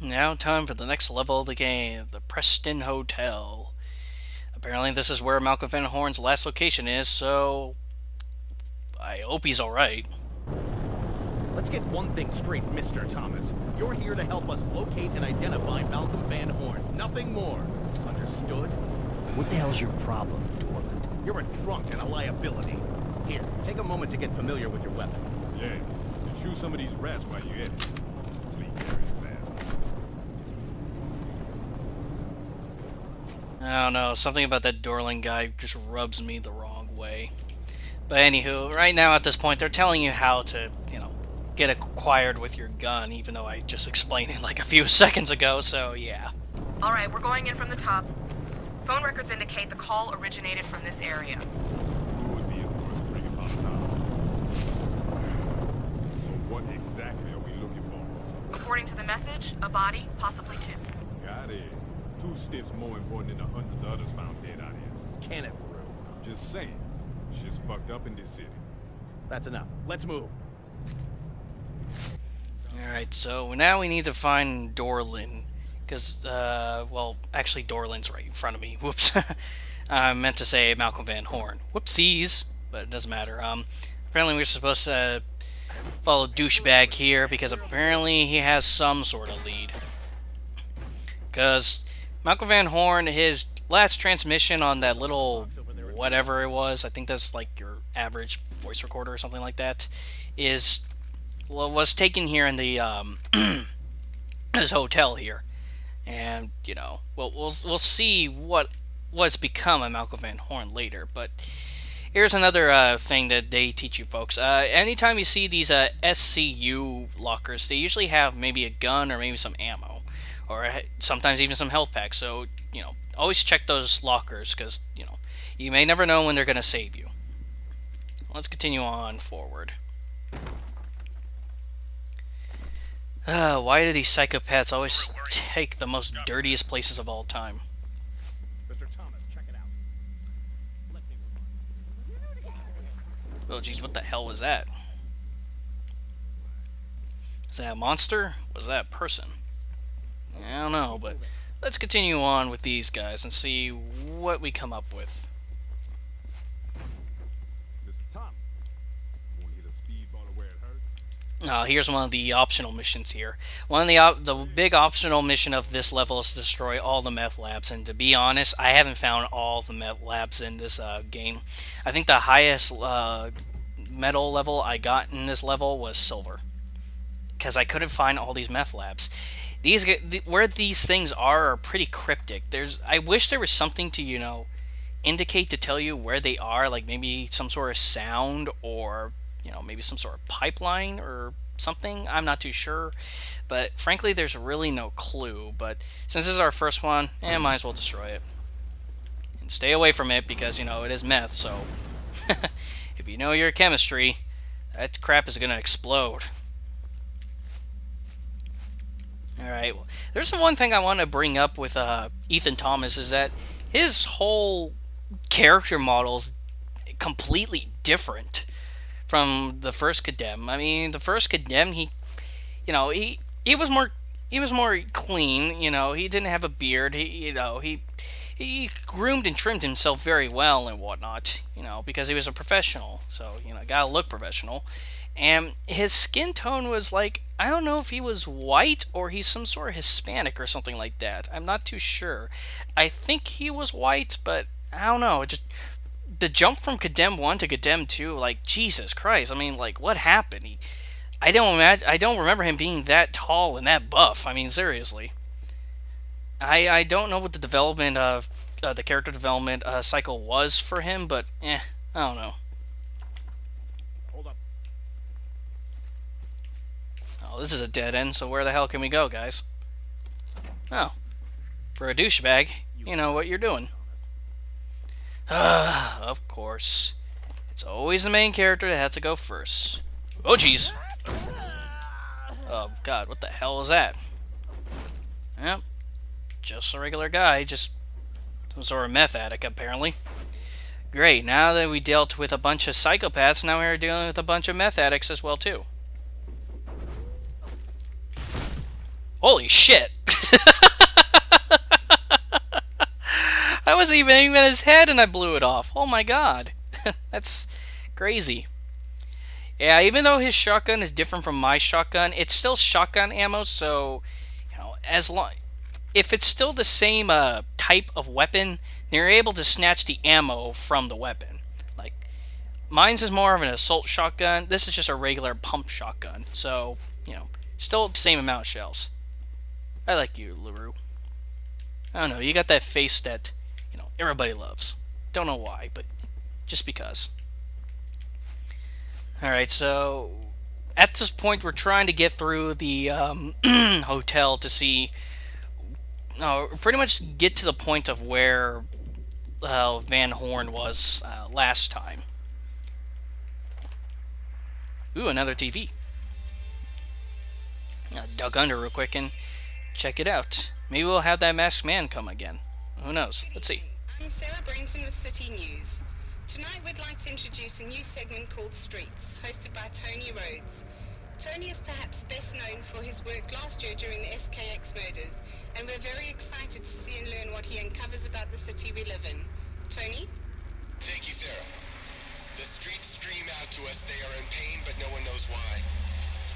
Now time for the next level of the game, the Preston Hotel. Apparently this is where Malcolm Vanhorn's last location is, so I hope he's alright. Let's get one thing straight, Mr. Thomas. You're here to help us locate and identify Malcolm Vanhorn. Nothing more. Understood? What the hell's your problem, Dorland? You're a drunk and a liability. Here, take a moment to get familiar with your weapon. Yeah, and shoot some of these rats while you're at it. Fleet carries fast. I don't know, something about that Dorling guy just rubs me the wrong way. But anywho, right now at this point they're telling you how to, get acquired with your gun, even though I just explained it like a few seconds ago, so yeah. Alright, we're going in from the top. Phone records indicate the call originated from this area. Who would be in for us bring about town? So what exactly are we looking for? According to the message, a body, possibly two. Got it. 2 stiffs more important than the hundreds of others found dead out here. Can it, Brew? Just saying. Shit's fucked up in this city. That's enough. Let's move. Alright, so now we need to find Dorlin. Because, well, actually Dorlin's right in front of me. Whoops. I meant to say Malcolm Vanhorn. Whoopsies. But it doesn't matter. Apparently we're supposed to follow douchebag here because apparently he has some sort of lead. Because Malcolm Vanhorn, his last transmission on that little whatever it was, I think that's like your average voice recorder or something like that, was taken here in the this hotel here, and we'll see what's become of Malcolm Vanhorn later. But here's another thing that they teach you folks. Anytime you see these SCU lockers, they usually have maybe a gun or maybe some ammo, or sometimes even some health packs. So always check those lockers because you may never know when they're gonna save you. Let's continue on forward. Why do these psychopaths always take the most dirtiest places of all time? Mr. Thomas, check it out. Let me Oh jeez, what the hell was that? Is that a monster? Was that a person? I don't know, but let's continue on with these guys and see what we come up with. Mr. Thomas, you want to hit a speedball to where it hurts? Here's one of the optional missions here. One of the big optional mission of this level is to destroy all the meth labs. And to be honest, I haven't found all the meth labs in this game. I think the highest metal level I got in this level was silver, because I couldn't find all these meth labs. Where these things are pretty cryptic. I wish there was something to indicate to tell you where they are, like maybe some sort of sound or maybe some sort of pipeline or something. I'm not too sure, but frankly there's really no clue. But since this is our first one, might as well destroy it and stay away from it, because it is meth, so if you know your chemistry, that crap is gonna explode. Alright, well, there's one thing I want to bring up with Ethan Thomas, is that his whole character model is completely different from the first Condemned. I mean, the first Condemned, he was more clean. He didn't have a beard. He groomed and trimmed himself very well and whatnot. Because he was a professional. So gotta look professional. And his skin tone was like, I don't know if he was white or he's some sort of Hispanic or something like that. I'm not too sure. I think he was white, but I don't know. The jump from Condemned 1 to Condemned 2, like, Jesus Christ. I mean, like, what happened? I don't remember him being that tall and that buff. I mean, seriously. I don't know what the development of the character development cycle was for him, but I don't know. Hold up. Oh, this is a dead end, so where the hell can we go, guys? Oh. For a douchebag, you know what you're doing. Of course. It's always the main character that has to go first. Oh, jeez. Oh, God, what the hell is that? Yep. Just a regular guy, just some sort of meth addict, apparently. Great, now that we dealt with a bunch of psychopaths, now we're dealing with a bunch of meth addicts as well, too. Holy shit! I wasn't even aiming at his head and I blew it off. Oh my god. That's crazy. Yeah, even though his shotgun is different from my shotgun, it's still shotgun ammo, so, as long if it's still the same type of weapon, then you're able to snatch the ammo from the weapon. Like, mine's is more of an assault shotgun. This is just a regular pump shotgun. So, still the same amount of shells. I like you, LaRue. I don't know, you got that face that, everybody loves. Don't know why, but just because. Alright, so at this point we're trying to get through the hotel to see, pretty much get to the point of where Van Horn was last time. Ooh, another TV. Dug under real quick and check it out. Maybe we'll have that masked man come again. Who knows? Let's see. I'm Sarah Brainton with City News. Tonight we'd like to introduce a new segment called Streets, hosted by Tony Rhodes. Tony is perhaps best known for his work last year during the SKX murders, and we're very excited to see and learn what he uncovers about the city we live in. Tony? Thank you, Sarah. The streets stream out to us. They are in pain, but no one knows why.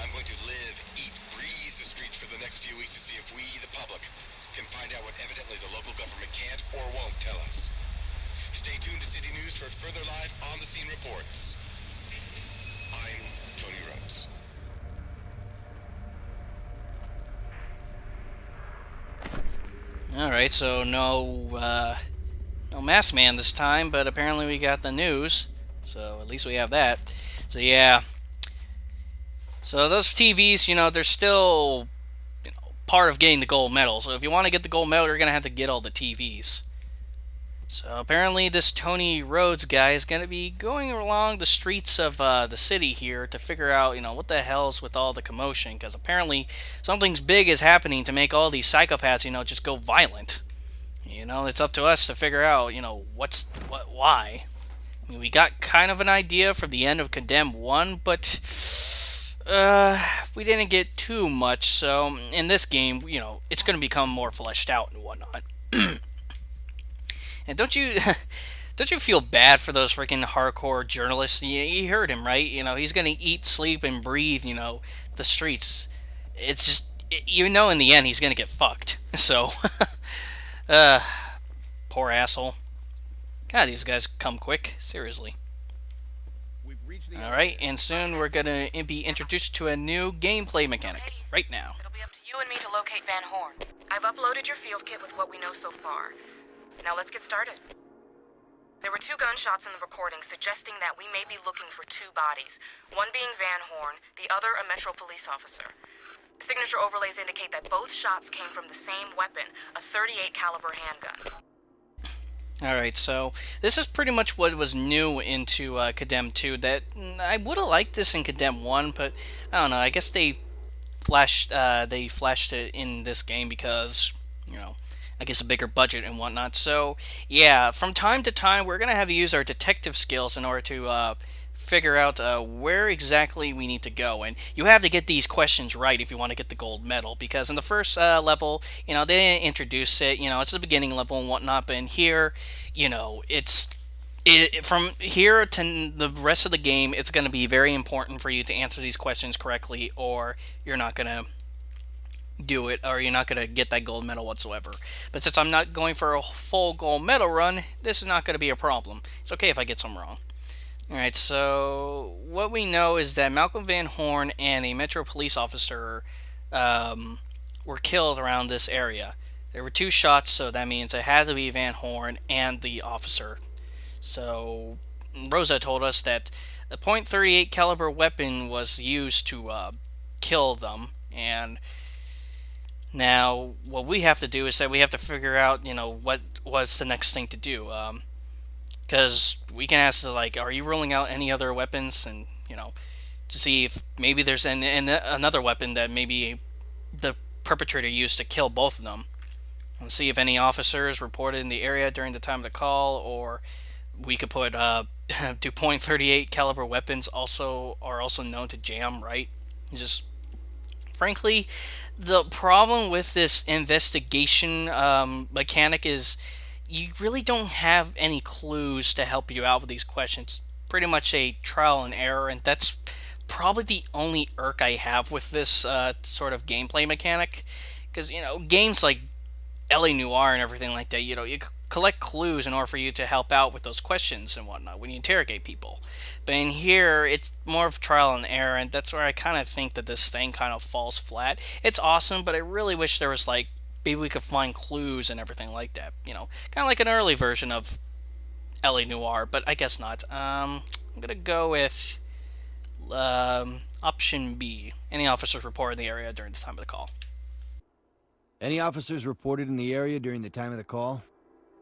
I'm going to live, eat, breathe the streets for the next few weeks to see if we, the public, can find out what evidently the local government can't or won't tell us. Stay tuned to City News for further live on-the-scene reports. I'm Tony Rhodes. Alright, so no masked man this time, but apparently we got the news. So at least we have that. So yeah. So those TVs, they're still part of getting the gold medal. So if you want to get the gold medal, you're going to have to get all the TVs. So apparently this Tony Rhodes guy is going to be going along the streets of the city here to figure out, what the hell's with all the commotion. Because apparently something's big is happening to make all these psychopaths, just go violent. It's up to us to figure out, why. I mean, we got kind of an idea from the end of Condemned 1, but we didn't get too much. So in this game, it's going to become more fleshed out and whatnot. And don't you feel bad for those freaking hardcore journalists? You heard him, right? He's gonna eat, sleep, and breathe, the streets. It's just, in the end, he's gonna get fucked. So, poor asshole. God, these guys come quick. Seriously. Alright, and soon we're gonna be introduced to a new gameplay mechanic. Right now. It'll be up to you and me to locate Van Horn. I've uploaded your field kit with what we know so far. Now let's get started. There were 2 gunshots in the recording suggesting that we may be looking for 2 bodies, one being Van Horn, the other a Metro police officer. Signature overlays indicate that both shots came from the same weapon, a .38 caliber handgun. Alright, so this is pretty much what was new into Condemned 2. That I would have liked this in Condemned 1, but I don't know, I guess they flashed it in this game because, I guess a bigger budget and whatnot. So yeah, from time to time we're gonna have to use our detective skills in order to figure out where exactly we need to go. And you have to get these questions right if you want to get the gold medal, because in the first level, they didn't introduce it. It's the beginning level and whatnot. But in here, from here to the rest of the game, it's going to be very important for you to answer these questions correctly, or you're not going to do it, or you're not going to get that gold medal whatsoever. But since I'm not going for a full gold medal run, this is not going to be a problem. It's okay if I get some wrong. Alright, so what we know is that Malcolm Vanhorn and a Metro police officer were killed around this area. There were 2 shots, so that means it had to be Vanhorn and the officer. So Rosa told us that a .38 caliber weapon was used to kill them, and now what we have to do is that we have to figure out, what's the next thing to do. Because we can ask, are you ruling out any other weapons, and, to see if maybe there's another weapon that maybe the perpetrator used to kill both of them. And see if any officers reported in the area during the time of the call, or we could put, do .38 caliber weapons are also known to jam, right? Just, frankly, The problem with this investigation mechanic is you really don't have any clues to help you out with these questions. Pretty much a trial and error, and that's probably the only irk I have with this sort of gameplay mechanic. Because, games like LA Noir and everything like that, you collect clues in order for you to help out with those questions and whatnot when you interrogate people. But in here, it's more of trial and error, and that's where I kind of think that this thing kind of falls flat. It's awesome, but I really wish there was like maybe we could find clues and everything like that. Kind of like an early version of LA Noir, but I guess not. I'm gonna go with option B. Any officers reported in the area during the time of the call. Any officers reported in the area during the time of the call?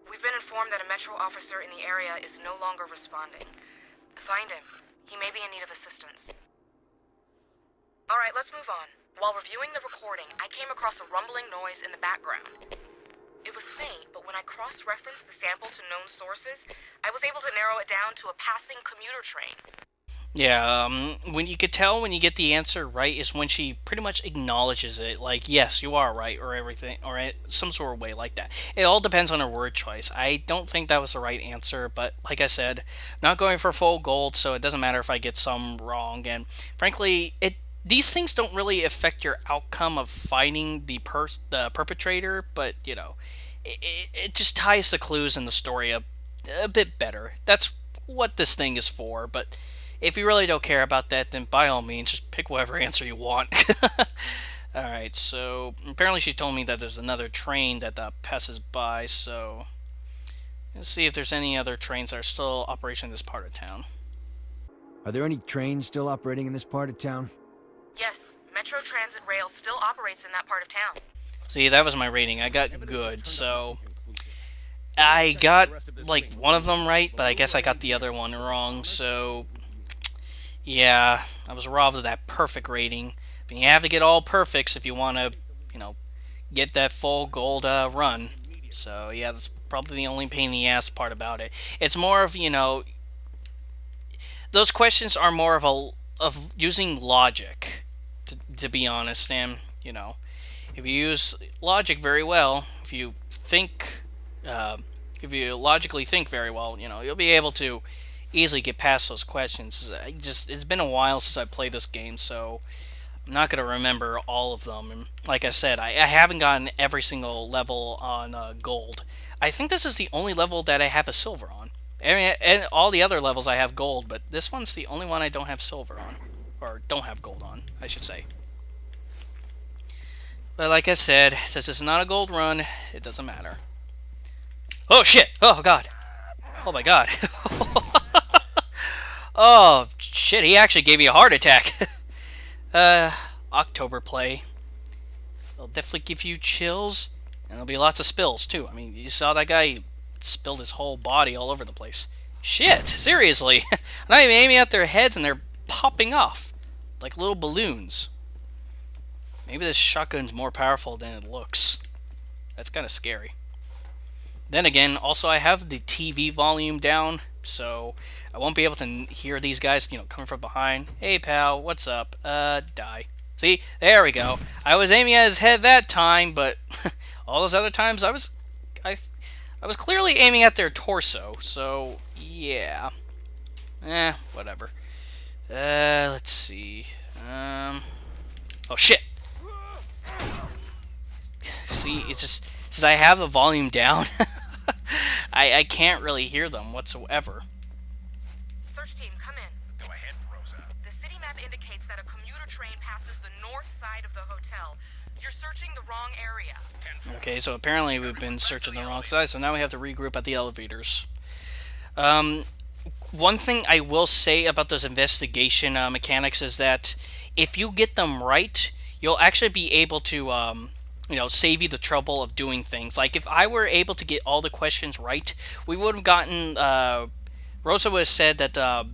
We've been informed that a Metro officer in the area is no longer responding. Find him. He may be in need of assistance. Alright, let's move on. While reviewing the recording, I came across a rumbling noise in the background. It was faint, but when I cross-referenced the sample to known sources, I was able to narrow it down to a passing commuter train. Yeah, when you could tell when you get the answer right is when she pretty much acknowledges it, like, yes, you are right, or everything, or some sort of way like that. It all depends on her word choice. I don't think that was the right answer, but like I said, not going for full gold, so it doesn't matter if I get some wrong, and frankly, these things don't really affect your outcome of finding the perpetrator, but, it just ties the clues in the story a bit better. That's what this thing is for, but if you really don't care about that, then by all means, just pick whatever answer you want. Alright, so apparently she told me that there's another train that passes by, so let's see if there's any other trains that are still operating in this part of town. Are there any trains still operating in this part of town? Yes, Metro Transit Rail still operates in that part of town. See, that was my rating. I got good, so I got like one of them right, but I guess I got the other one wrong, so yeah, I was robbed of that perfect rating. But you have to get all perfects if you want to, get that full gold run. So yeah, that's probably the only pain in the ass part about it. It's more of, those questions are more of using logic, to be honest, and, if you use logic very well, if you logically think very well, you'll be able to easily get past those questions. It's been a while since I played this game, so I'm not going to remember all of them. And like I said, I haven't gotten every single level on gold. I think this is the only level that I have a silver on. I mean, and all the other levels I have gold, but this one's the only one I don't have silver on. Or don't have gold on, I should say. But like I said, since it's not a gold run, it doesn't matter. Oh shit! Oh god! Oh my god! Oh, shit, he actually gave me a heart attack. October play. It'll definitely give you chills, and there'll be lots of spills, too. I mean, you saw that guy spilled his whole body all over the place. Shit, seriously. I'm not even aiming at their heads, and they're popping off like little balloons. Maybe this shotgun's more powerful than it looks. That's kind of scary. Then again, also I have the TV volume down, so I won't be able to hear these guys, coming from behind. Hey pal, what's up? Die. See? There we go. I was aiming at his head that time, but all those other times I was clearly aiming at their torso, so yeah. Whatever. Let's see. Oh shit! See, it's just since I have the volume down, I can't really hear them whatsoever. Search team, come in. Go ahead, Rosa. The city map indicates that a commuter train passes the north side of the hotel. You're searching the wrong area. Okay, so apparently we've been searching the wrong side, so now we have to regroup at the elevators. One thing I will say about those investigation mechanics is that if you get them right, you'll actually be able to, save you the trouble of doing things. Like, if I were able to get all the questions right, we would have gotten, Rosa would have said that,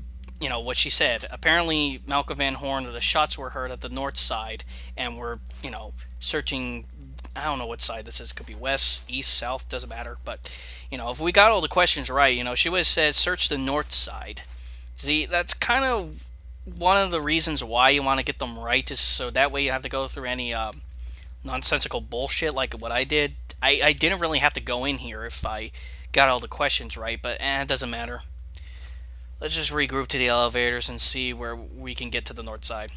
what she said. Apparently, Malcolm Vanhorn, the shots were heard at the north side, and we're, searching, I don't know what side this is. It could be west, east, south, doesn't matter. But, if we got all the questions right, she would have said, search the north side. See, that's kind of one of the reasons why you want to get them right, is so that way you have to go through any, nonsensical bullshit like what I did, I didn't really have to go in here if I got all the questions right, but it doesn't matter. Let's just regroup to the elevators and see where we can get to the north side.